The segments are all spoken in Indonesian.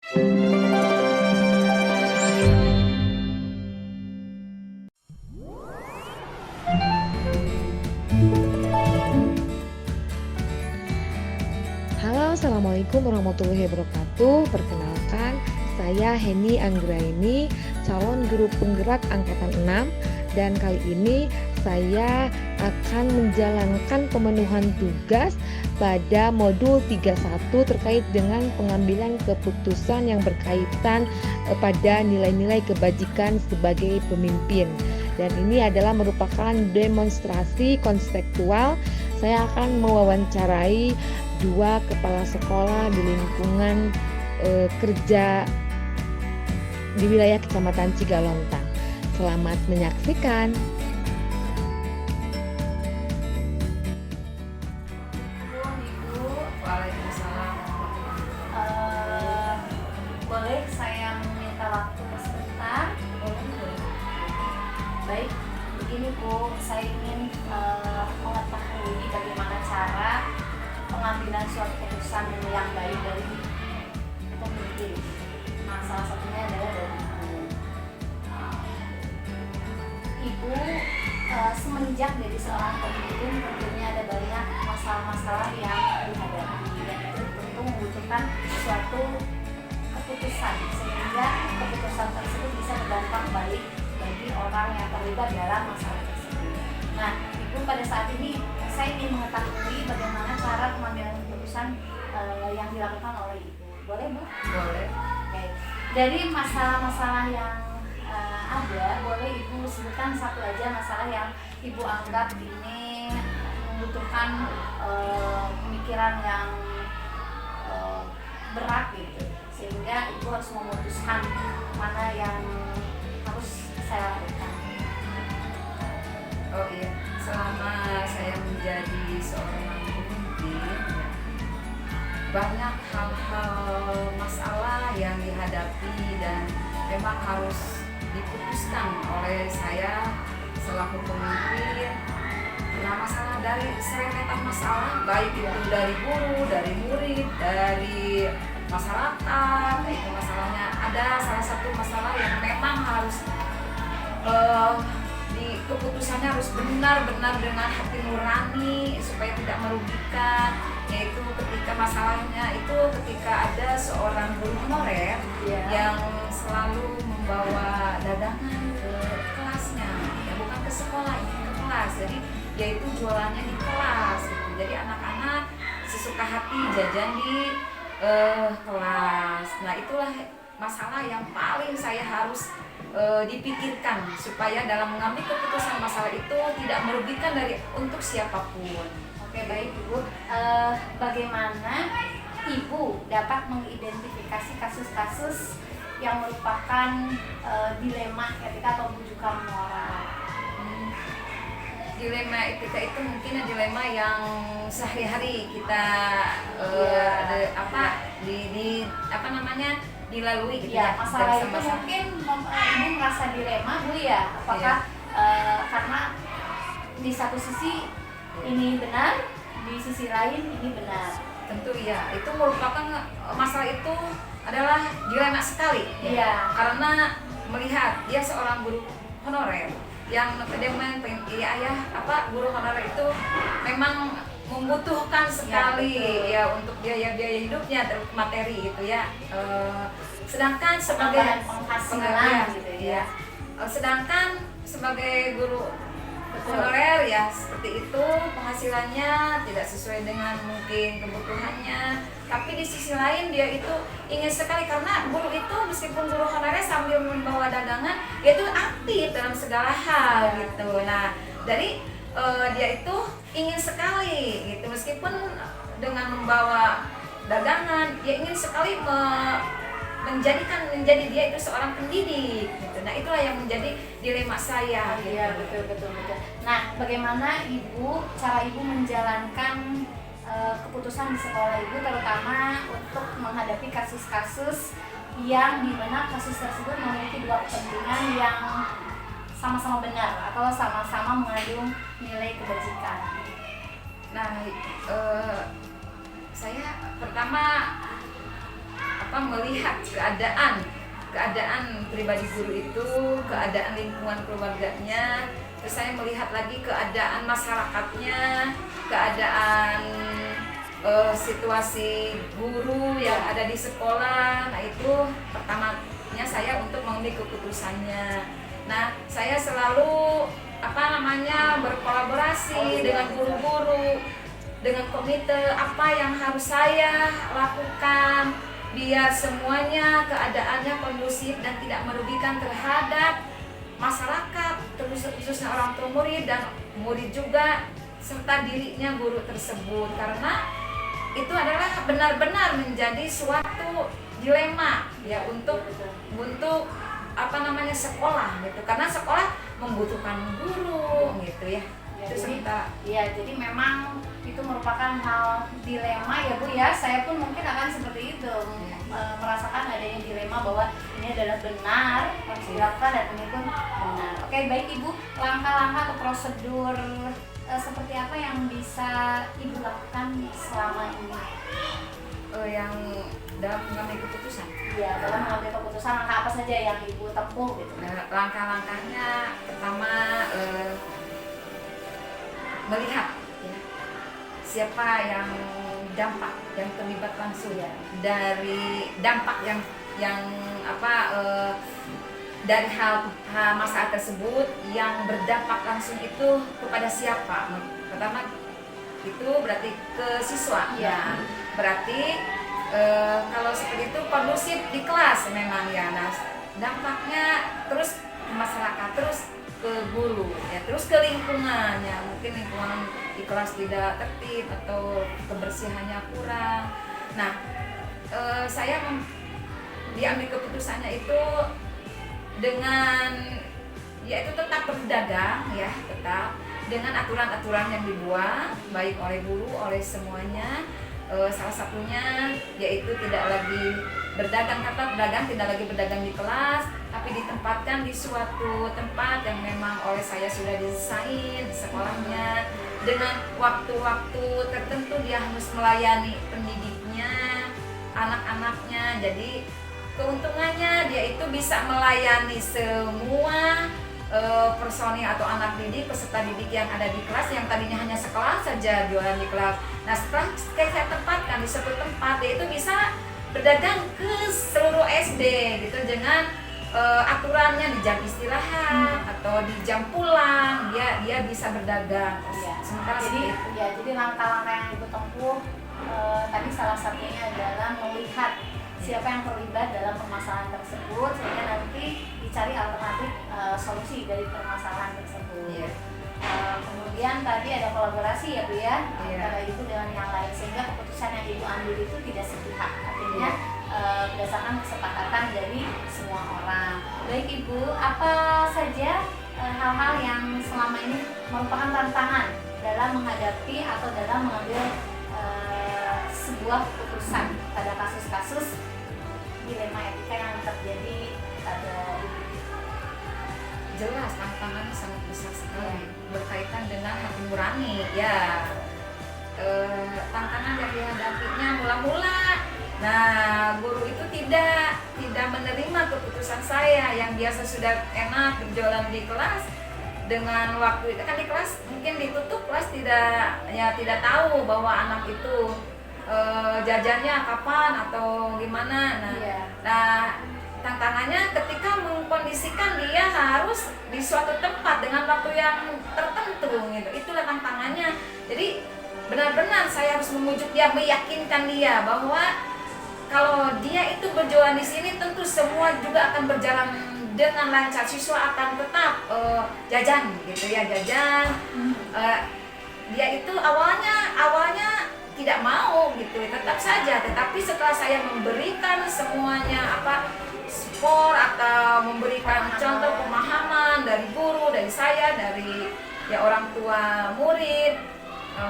Halo, assalamualaikum warahmatullahi wabarakatuh. Perkenalkan, saya Heni Anggraini, calon guru penggerak angkatan 6, dan kali ini saya akan menjalankan pemenuhan tugas pada modul 31 terkait dengan pengambilan keputusan yang berkaitan pada nilai-nilai kebajikan sebagai pemimpin. Dan ini adalah merupakan demonstrasi konseptual. Saya akan mewawancarai 2 kepala sekolah di lingkungan kerja di wilayah Kecamatan Cigalontang. Selamat menyaksikan. Ibu, waalaikumsalam. Boleh saya meminta waktu sebentar? Boleh. Baik, begini Bu, saya ingin mengetahui bagaimana cara pengambilan suatu keputusan yang baik dari pemimpin. Nah, salah satunya adalah dari Ibu. Semenjak jadi seorang pemimpin, tentunya ada banyak masalah-masalah yang dihadapi, dan itu tentu membutuhkan suatu keputusan, sehingga keputusan tersebut bisa berdampak baik bagi orang yang terlibat dalam masalah tersebut. Nah, Ibu, pada saat ini saya ingin mengetahui bagaimana cara pengambilan keputusan yang dilakukan oleh Ibu. Boleh, Bu? Boleh. Oke. Dari masalah-masalah yang ada, boleh Ibu sebutkan satu aja masalah yang Ibu anggap ini membutuhkan pemikiran yang berat gitu, sehingga Ibu harus memutuskan mana yang harus saya lakukan. Oh iya, selama saya menjadi seorang pemimpin, banyak hal-hal masalah yang dihadapi dan memang harus diputuskan oleh saya selaku pemimpin. Nah, masalah dari serentetan masalah, baik itu dari guru, dari murid, dari masyarakat, itu masalahnya ada salah satu masalah yang memang harus di keputusannya harus benar-benar dengan hati nurani supaya tidak merugikan, yaitu ketika masalahnya itu ketika ada seorang guru honorer yang selalu membawa dagangan ke kelasnya, ya bukan ke sekolah, ke kelas. Jadi yaitu jualannya di kelas gitu. Jadi anak-anak sesuka hati jajan di kelas. Nah, itulah masalah yang paling saya harus dipikirkan supaya dalam mengambil keputusan masalah itu tidak merugikan untuk siapapun. Oke, baik Ibu. Bagaimana Ibu dapat mengidentifikasi kasus-kasus yang merupakan dilema etika atau bujukan moral? Dilema etika itu mungkin dilema yang sehari-hari kita dilalui gitu ya. Masalah itu bersama-sama. mungkin Ibu merasa dilema, Bu, ya. Apakah karena di satu sisi ini benar, di sisi lain ini benar? Tentu ya, itu merupakan masalah itu adalah dilema sekali. Iya. Karena melihat dia seorang guru honorer yang notabene guru honorer itu memang membutuhkan sekali ya untuk biaya hidupnya, materi gitu ya. Sedangkan sebagai penghasilan gitu ya. Sedangkan sebagai guru honorer ya seperti itu, penghasilannya tidak sesuai dengan mungkin kebutuhannya, tapi di sisi lain dia itu ingin sekali, karena guru itu meskipun guru honorer sambil membawa dagangan dia itu aktif dalam segala hal gitu. Nah, dari dia itu ingin sekali gitu, meskipun dengan membawa dagangan dia ingin sekali menjadi dia itu seorang pendidik gitu. Nah, itulah yang menjadi dilema saya gitu. Iya, betul. Nah, bagaimana cara Ibu menjalankan keputusan di sekolah Ibu, terutama untuk menghadapi kasus-kasus yang dimana kasus tersebut memiliki dua kepentingan yang sama-sama benar atau sama-sama mengandung nilai kebajikan? Nah, saya pertama melihat keadaan pribadi guru itu, keadaan lingkungan keluarganya, terus saya melihat lagi keadaan masyarakatnya, keadaan situasi guru yang ada di sekolah. Nah itu pertamanya saya untuk mengambil keputusannya. Nah saya selalu berkolaborasi dengan guru-guru, dengan komite apa yang harus saya lakukan biar semuanya keadaannya kondusif dan tidak merugikan terhadap masyarakat, terus khususnya orang tua murid dan murid juga serta dirinya guru tersebut, karena itu adalah benar-benar menjadi suatu dilema ya untuk sekolah gitu, karena sekolah membutuhkan guru gitu ya. Jadi memang itu merupakan hal dilema ya Bu ya. Saya pun mungkin akan seperti itu, merasakan adanya dilema bahwa ini adalah benar harus dilakukan dan ini pun benar. Oke, baik Ibu, langkah-langkah atau prosedur seperti apa yang bisa Ibu lakukan selama ini? Yang dalam mengambil keputusan. Ya, dalam mengambil keputusan, langkah apa saja yang Ibu tempuh gitu? Langkah-langkahnya pertama melihat ya, siapa yang terlibat langsung ya dari dampak dari hal masalah tersebut yang berdampak langsung itu kepada siapa. Pertama itu berarti ke siswa ya. Berarti kalau seperti itu kondusif di kelas memang ya. Nah, dampaknya terus ke masyarakat, terus ke guru ya, terus ke lingkungannya, mungkin lingkungan di kelas tidak tertib atau kebersihannya kurang. Nah saya diambil keputusannya itu dengan yaitu tetap berdagang ya, tetap dengan aturan-aturan yang dibuat baik oleh guru, oleh semuanya. Salah satunya yaitu tidak lagi berdagang, kata berdagang tidak lagi berdagang di kelas, tapi ditempatkan di suatu tempat yang memang oleh saya sudah didesain di sekolahnya dengan waktu-waktu tertentu. Dia harus melayani pendidiknya, anak-anaknya. Jadi keuntungannya dia itu bisa melayani semua personil atau anak didik, peserta didik yang ada di kelas, yang tadinya hanya sekelas saja jualan di kelas. Nah setelah saya tempatkan di suatu tempat, dia itu bisa berdagang ke seluruh SD gitu, dengan aturannya di jam istirahat atau di jam pulang dia bisa berdagang. Sementara jadi langkah-langkah yang Ibu tempuh tadi salah satunya adalah melihat siapa yang terlibat dalam permasalahan tersebut sehingga nanti dicari alternatif solusi dari permasalahan tersebut. Kemudian tadi ada kolaborasi ya Bu ya, antara Ibu dengan yang lain sehingga keputusan yang Ibu ambil itu tidak sepihak, artinya berdasarkan kesepakatan dari semua orang. Baik Ibu, apa saja hal-hal yang selama ini merupakan tantangan dalam menghadapi atau dalam mengambil sebuah keputusan pada kasus-kasus dilema etika yang terjadi pada Ibu? Jelas tantangannya sangat besar sekali, berkaitan dengan hati nurani ya. Tantangan yang dihadapinya mula-mula, nah guru itu tidak menerima keputusan saya yang biasa sudah enak berjualan di kelas. Dengan waktu itu kan di kelas mungkin ditutup, kelas tidak tahu bahwa anak itu jajannya kapan atau gimana. Nah tantangannya ketika mengkondisikan dia harus di suatu tempat dengan waktu yang tertentu gitu. Itulah tantangannya. Jadi benar-benar saya harus memujuk dia, meyakinkan dia bahwa kalau dia itu berjualan di sini tentu semua juga akan berjalan dengan lancar. Siswa akan tetap jajan gitu ya, jajan. Dia itu awalnya tidak mau gitu, tetap saja. Tetapi setelah saya memberikan semuanya sport atau memberikan contoh pemahaman dari guru, dari saya, dari orang tua murid,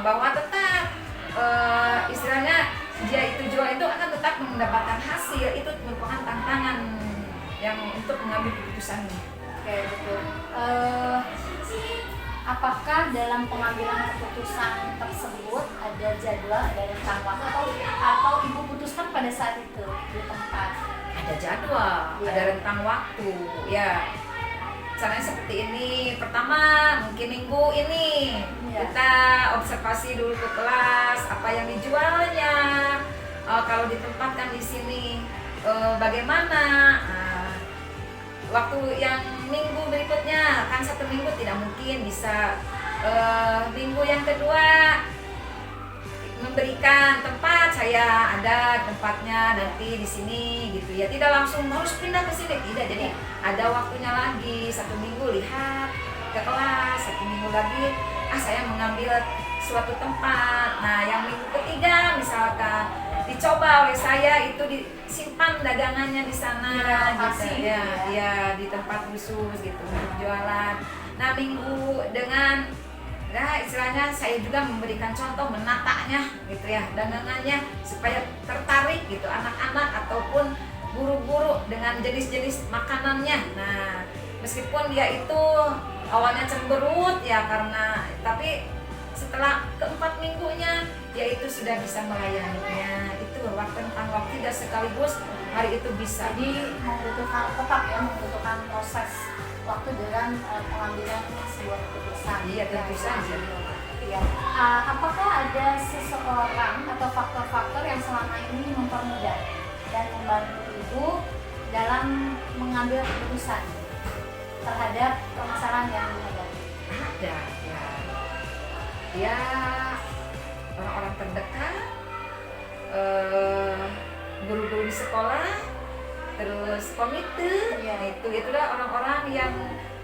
bahwa tetap istilahnya dia itu jual itu akan tetap mendapatkan hasil, itu merupakan tantangan yang untuk mengambil keputusan ini. Oke, betul. Apakah dalam pengambilan keputusan tersebut ada jadwal, ada rentang waktu atau Ibu putuskan keputusan pada saat itu di tempat? Ada jadwal, Iya. ada rentang waktu ya. Misalnya seperti ini, pertama mungkin minggu ini Iya. kita observasi dulu ke kelas apa yang dijualnya. Kalau ditempatkan di sini bagaimana. Waktu yang minggu berikutnya kan 1 minggu tidak mungkin bisa. Minggu yang kedua memberikan tempat, saya ada tempatnya nanti di sini gitu ya, tidak langsung harus pindah ke sini, tidak. Jadi ada waktunya lagi, 1 minggu lihat ke kelas, 1 minggu lagi saya mengambil suatu tempat. Nah yang minggu ketiga misalkan dicoba oleh saya itu disimpan dagangannya di sana Direlokasi gitu ya, gitu ya di tempat khusus gitu untuk jualan. Nah minggu dengan istilahnya saya juga memberikan contoh menatanya gitu ya, dagangannya supaya tertarik gitu anak-anak ataupun guru-guru dengan jenis-jenis makanannya. Nah meskipun dia itu awalnya cemberut ya karena, tapi setelah keempat minggunya dia itu sudah bisa melayaninya. Itu tentang waktu dan sekaligus hari itu bisa. Jadi membutuhkan proses waktu dalam pengambilan sebuah keputusan. Iya, tentu saja. Iya. Apakah ada seseorang atau faktor-faktor yang selama ini mempermudah dan membantu ibu dalam mengambil keputusan terhadap permasalahan yang dihadapi? Ada ya orang-orang terdekat, guru-guru di sekolah, terus komite. Iya. Itulah orang-orang yang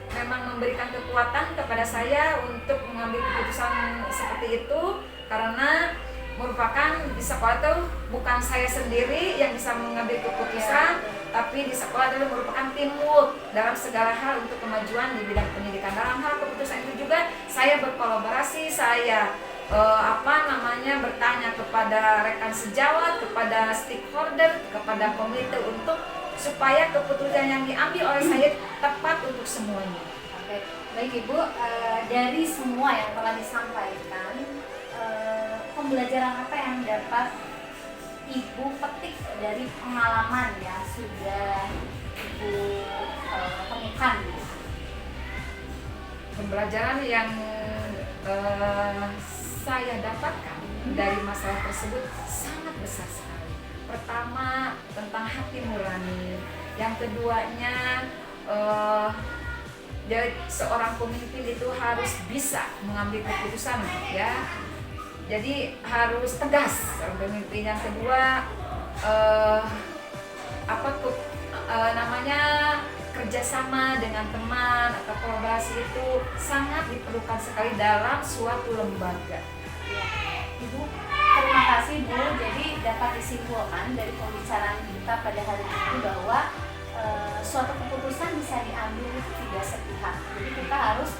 memang memberikan kekuatan kepada saya untuk mengambil keputusan seperti itu, karena merupakan di sekolah itu bukan saya sendiri yang bisa mengambil keputusan, tapi di sekolah adalah merupakan teamwork dalam segala hal untuk kemajuan di bidang pendidikan. Dalam hal keputusan itu juga saya berkolaborasi, saya bertanya kepada rekan sejawat, kepada stakeholder, kepada komite untuk supaya keputusan yang diambil oleh saya tepat untuk semuanya. Oke, baik Ibu, dari semua yang telah disampaikan, pembelajaran apa yang dapat Ibu petik dari pengalaman yang sudah Ibu temukan? Pembelajaran yang saya dapatkan dari masalah tersebut sangat besar sekali. Pertama tentang hati nurani, yang keduanya dari seorang pemimpin itu harus bisa mengambil keputusan ya. Jadi harus tegas seorang pemimpin. Yang kedua kerjasama dengan teman atau kolaborasi itu sangat diperlukan sekali dalam suatu lembaga. Ibu, terima kasih Bu. Jadi dapat disimpulkan dari pembicaraan kita pada hari ini bahwa suatu keputusan bisa diambil itu tidak sepihak. Jadi kita harus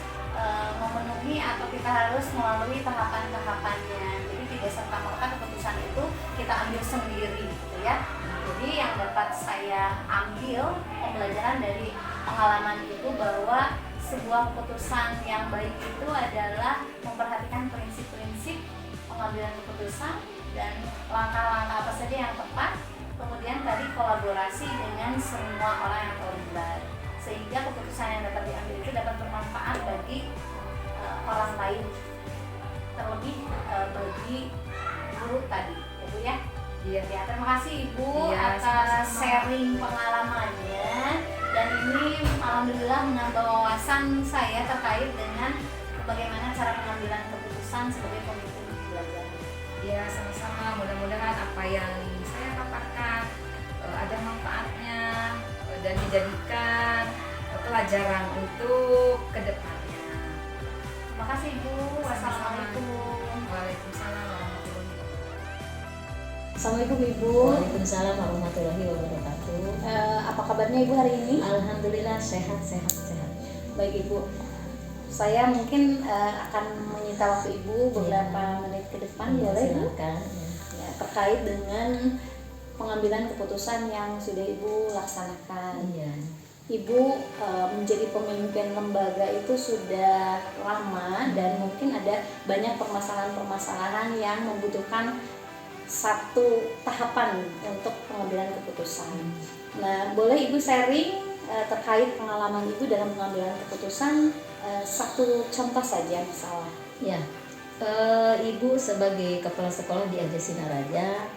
memenuhi atau kita harus melalui tahapan-tahapannya. Jadi tidak serta-merta keputusan itu kita ambil sendiri, gitu ya. Jadi yang dapat saya ambil pembelajaran dari pengalaman itu bahwa sebuah keputusan yang baik itu adalah memperhatikan prinsip-prinsip pengambilan keputusan dan langkah-langkah apa saja yang tepat. Kemudian tadi kolaborasi dengan semua orang yang terlibat, sehingga keputusan yang dapat diambil itu dapat bermanfaat bagi orang lain, terlebih bagi guru tadi, Ibu ya. Iya. Ya, terima kasih Ibu Iya, atas sama-sama. sharing pengalamannya, dan ini alhamdulillah menambah wawasan saya terkait dengan bagaimana cara pengambilan keputusan sebagai pemimpin pembelajaran. Ya sama-sama, mudah-mudahan apa yang saya paparkan ada manfaatnya dan dijadikan pelajaran untuk kedepannya. Terima kasih Ibu. Wassalamualaikum. Waalaikumsalam warahmatullahi wabarakatuh. Assalamualaikum Ibu. Waalaikumsalam warahmatullahi wabarakatuh. Apa kabarnya Ibu hari ini? Alhamdulillah sehat. Baik Ibu, saya mungkin akan menyita waktu Ibu beberapa menit ke depan, boleh Bu? Silakan. Ya, terkait dengan pengambilan keputusan yang sudah Ibu laksanakan. Iya. Ibu menjadi pemimpin lembaga itu sudah lama dan mungkin ada banyak permasalahan-permasalahan yang membutuhkan satu tahapan untuk pengambilan keputusan. Nah, boleh Ibu sharing terkait pengalaman Ibu dalam pengambilan keputusan, satu contoh saja misalnya. Ya, Ibu sebagai kepala sekolah di SD Sinaraja,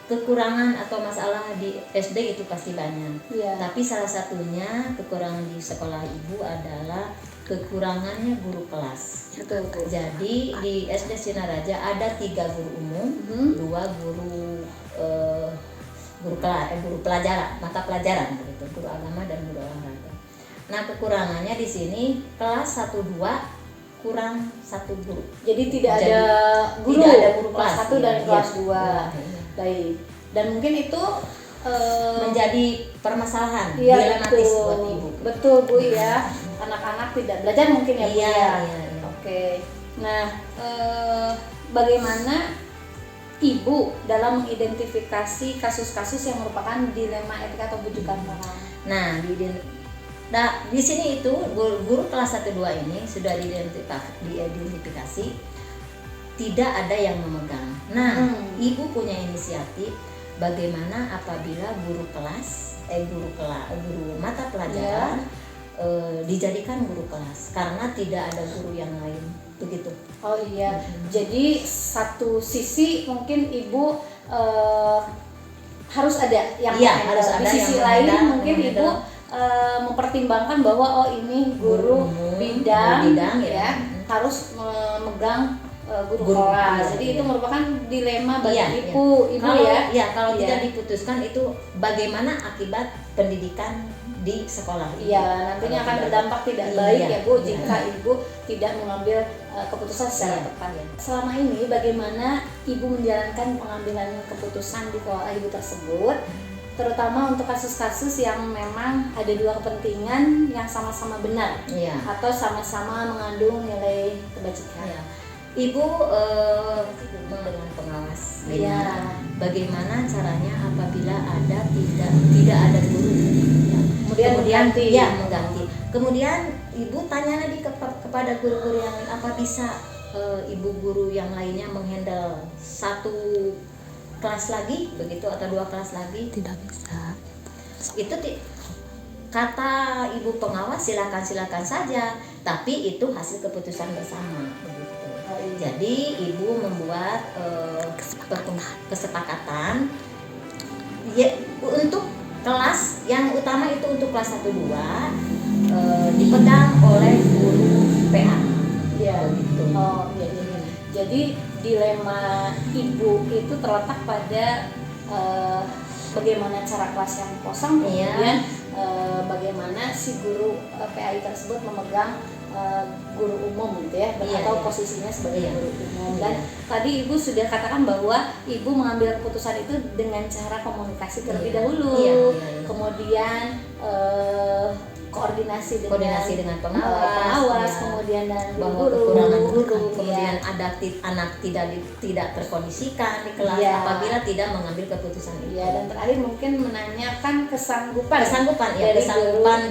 kekurangan atau masalah di SD itu pasti banyak. Iya. Tapi salah satunya kekurangan di sekolah Ibu adalah kekurangannya guru kelas. Betul. Jadi di SD Sinaraja ada 3 guru umum, 2 guru pelajaran, mata pelajaran begitu, guru agama dan guru olahraga. Nah, kekurangannya di sini kelas 1-2 kurang 1 guru. Jadi tidak Jadi, ada guru, tidak ada guru kelas kelas, 1 dan iya, kelas iya. 2. Iya. Baik. Dan mungkin itu Menjadi permasalahan iya, dilematis betul. buat Ibu. Betul Bu ya. Anak-anak tidak belajar mungkin ya Bu Iya, ya. iya, iya. Oke. Nah, bagaimana Ibu dalam mengidentifikasi kasus-kasus yang merupakan dilema etika atau bujukan moral? Nah, di sini itu guru kelas 1-2 ini sudah diidentifikasi tidak ada yang memegang. Nah, Ibu punya inisiatif bagaimana apabila guru mata pelajaran dijadikan guru kelas karena tidak ada guru yang lain, begitu. Oh iya. Jadi satu sisi mungkin Ibu harus ada yang Iya, menghandle. harus ada di sisi yang lain menghandle, mungkin Ibu mempertimbangkan bahwa oh ini guru umum, bidang ya. harus memegang guru Guru, kelas. iya, Jadi iya. itu merupakan dilema bagi Iya, Ibu Kalau ya. kalau Iya. tidak diputuskan itu bagaimana akibat pendidikan di sekolah itu. Iya, nantinya Kalau akan tidak berdampak tidak Iya, baik ya Bu iya. jika Ibu tidak mengambil keputusan secara Iya, tepat. iya. Selama ini bagaimana Ibu menjalankan pengambilan keputusan di sekolah Ibu tersebut, terutama untuk kasus-kasus yang memang ada 2 kepentingan yang sama-sama benar Iya. atau sama-sama mengandung nilai kebajikan. Iya. Ibu dengan pengawas. Iya. Bagaimana caranya apabila tidak ada guru? Ya. Kemudian mengganti. Ya, mengganti. Kemudian Ibu tanya lagi kepada guru-guru yang lain, apa bisa Ibu guru yang lainnya menghandle 1 kelas lagi begitu atau 2 kelas lagi? Tidak bisa. Itu kata Ibu pengawas silakan saja, tapi itu hasil keputusan bersama begitu. Jadi Ibu membuat kesepakatan ya, untuk kelas yang utama itu untuk kelas 1-2 dipegang oleh guru PA. Iya. Begitu. Oh, iya, iya. Jadi dilema Ibu itu terletak pada bagaimana cara kelas yang kosong, Iya. kemudian bagaimana si guru PAI tersebut memegang guru umum gitu ya, Iya, atau iya. posisinya sebagai Iya. guru umum. Iya. Dan tadi Ibu sudah katakan bahwa Ibu mengambil keputusan itu dengan cara komunikasi terlebih Iya. dahulu, Iya, iya, iya. kemudian koordinasi dengan pengawas, ya. kemudian dan Bahwa guru, kekurangan guru, ya. kemudian ada anak tidak terkondisikan di kelas Iya. apabila tidak mengambil keputusan itu. Ya, dan terakhir mungkin menanyakan kesanggupan Kesanggupan dari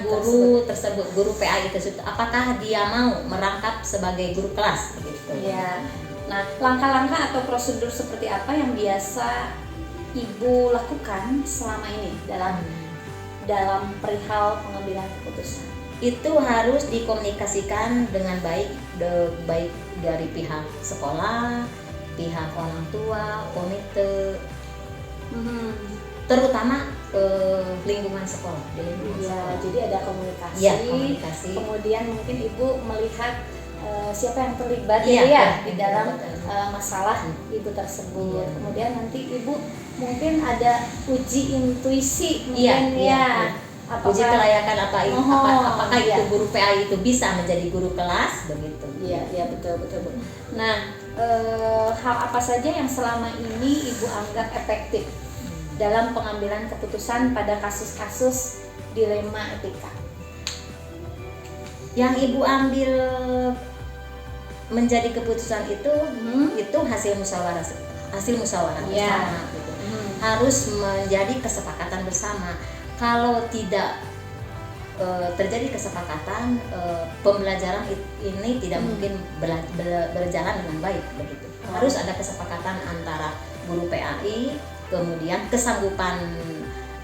guru tersebut, guru PAI tersebut, apakah dia mau merangkap sebagai guru kelas begitu. Ya. Nah, langkah-langkah atau prosedur seperti apa yang biasa Ibu lakukan selama ini dalam perihal pengambilan keputusan? Itu harus dikomunikasikan dengan baik dari pihak sekolah, pihak orang tua, komite, terutama lingkungan sekolah. Di lingkungan Ya, sekolah. jadi ada komunikasi. Iya, komunikasi. Kemudian mungkin Ibu melihat siapa yang terlibat Iya, ya iya, di dalam betul. masalah Ibu tersebut. Iya. Kemudian nanti Ibu mungkin ada uji intuisi Iya, mungkin iya, ya. iya. Uji kelayakan apakah iya. itu guru PAI itu bisa menjadi guru kelas begitu. Iya, iya betul Bu. Nah, hal apa saja yang selama ini Ibu anggap efektif dalam pengambilan keputusan pada kasus-kasus dilema etika? Yang Ibu ambil menjadi keputusan itu hasil musyawarah Iya. bersama gitu. Harus menjadi kesepakatan bersama. Kalau tidak terjadi kesepakatan, pembelajaran ini tidak mungkin berjalan dengan baik begitu. Harus ada kesepakatan antara guru PAI, kemudian kesanggupan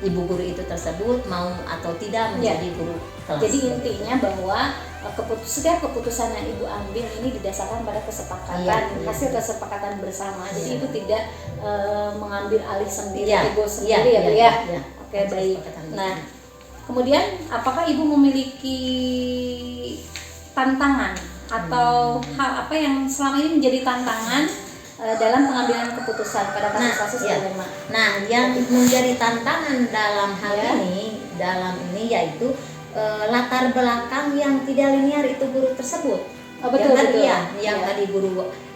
ibu guru itu tersebut mau atau tidak menjadi guru kelas. Jadi intinya bahwa setiap keputusan yang ibu ambil ini didasarkan pada kesepakatan, hasil kesepakatan bersama. Jadi ibu tidak mengambil alih sendiri, ibu sendiri ya Bu ya. Oke, baik. Nah, kemudian apakah ibu memiliki tantangan atau hal apa yang selama ini menjadi tantangan dalam pengambilan keputusan pada kasus-kasus dilema? Nah, yang menjadi tantangan dalam hal ini yaitu latar belakang yang tidak linear itu guru tersebut. Betul. Tadi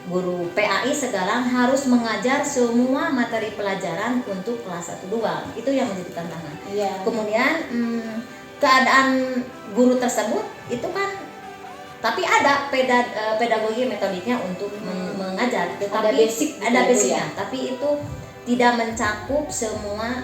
guru PAI sekarang harus mengajar semua materi pelajaran untuk kelas 1 2. Itu yang menjadi tantangan. Kemudian keadaan guru tersebut itu kan, tapi ada pedagogi metodiknya untuk mengajar, tetapi ada basicnya, tapi itu tidak mencakup semua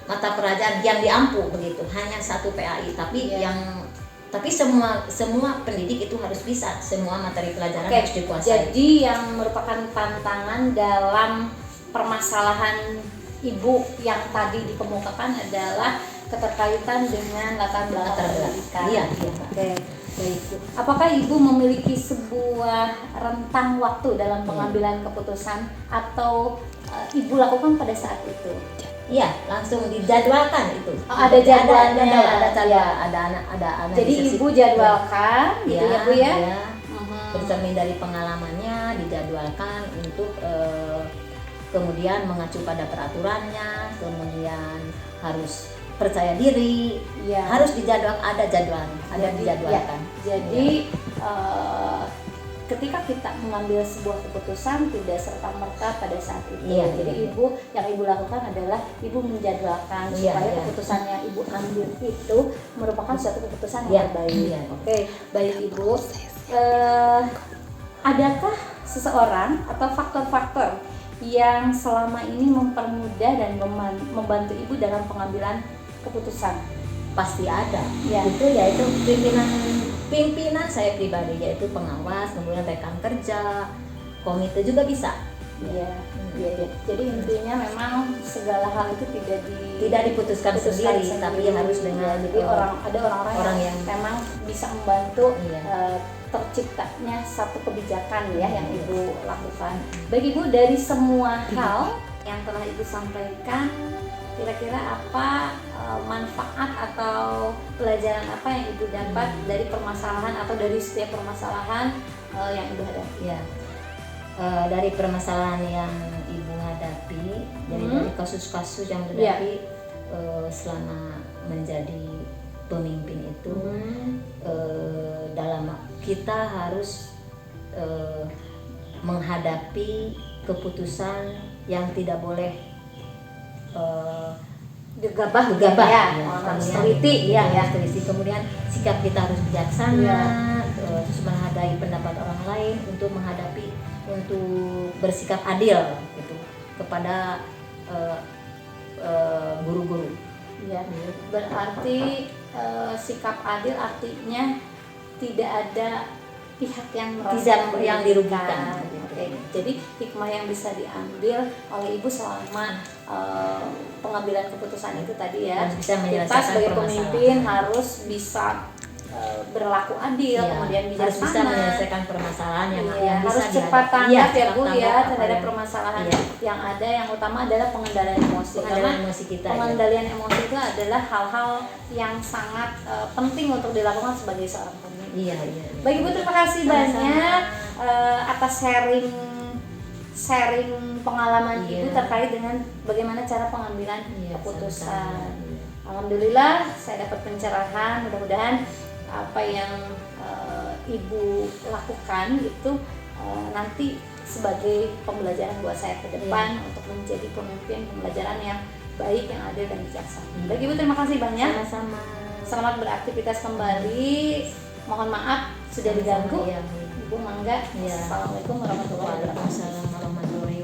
mata pelajaran yang diampu begitu, hanya satu PAI, tapi semua pendidik itu harus bisa, semua materi pelajaran harus dikuasai. Jadi yang merupakan tantangan dalam permasalahan ibu yang tadi dikemukakan adalah keterkaitan dengan latar belakang pendidikan. Oke. Baik, Bu. Apakah ibu memiliki sebuah rentang waktu dalam pengambilan keputusan atau ibu lakukan pada saat itu? Iya, langsung dijadwalkan itu. Ada jadwalnya. Ada. Jadi ibu jadwalkan, gitu ya Bu ya? Bercermin dari pengalamannya, dijadwalkan untuk kemudian mengacu pada peraturannya, kemudian harus percaya diri, harus dijadwalkan. Jadi ketika kita mengambil sebuah keputusan tidak serta-merta pada saat itu. Jadi yang ibu lakukan adalah ibu menjadwalkan supaya keputusan yang ibu ambil itu merupakan suatu keputusan yang terbaik. Oke, baik Ibu. Adakah seseorang atau faktor-faktor yang selama ini mempermudah dan membantu ibu dalam pengambilan keputusan? Pasti ada. Itu yaitu pimpinan saya pribadi, yaitu pengawas, kemudian rekan kerja, komite juga bisa. Jadi intinya memang segala hal itu tidak diputuskan sendiri, tapi harus dengan ada orang-orang yang memang bisa membantu terciptanya satu kebijakan yang ibu lakukan. Baik Ibu, dari semua hal yang telah ibu sampaikan, kira-kira apa manfaat atau pelajaran apa yang ibu dapat dari permasalahan atau dari setiap permasalahan yang ibu hadapi? Dari permasalahan yang ibu hadapi, dari kasus-kasus yang terjadi selama menjadi pemimpin itu, dalam kita harus menghadapi keputusan yang tidak boleh gegabah, harus teliti, kemudian sikap kita harus bijaksana, terus menghargai pendapat orang lain, untuk bersikap adil gitu kepada guru-guru. Berarti sikap adil artinya tidak ada pihak yang merasa dirugikan. Jadi hikmah yang bisa diambil oleh ibu selama pengambilan keputusan itu tadi kita sebagai pemimpin harus bisa berlaku adil, kemudian harus bisa menyelesaikan permasalahan yang harus bisa cepat tanggap terhadap permasalahan yang ada. Yang utama adalah pengendalian emosi, pengendalian emosi itu adalah hal-hal yang sangat penting untuk dilakukan sebagai seorang pemimpin. Baik Ibu, terima kasih banyak atas sharing pengalaman Ibu terkait dengan bagaimana cara pengambilan keputusan. Alhamdulillah saya dapat pencerahan, mudah-mudahan apa yang ibu lakukan itu nanti sebagai pembelajaran buat saya ke depan untuk menjadi pemimpin pembelajaran yang baik, yang adil dan bijaksana. Baik Ibu, terima kasih banyak. Sama-sama. Selamat beraktivitas kembali. Mohon maaf sudah diganggu. Ibu mangga. Assalamualaikum warahmatullahi wabarakatuh.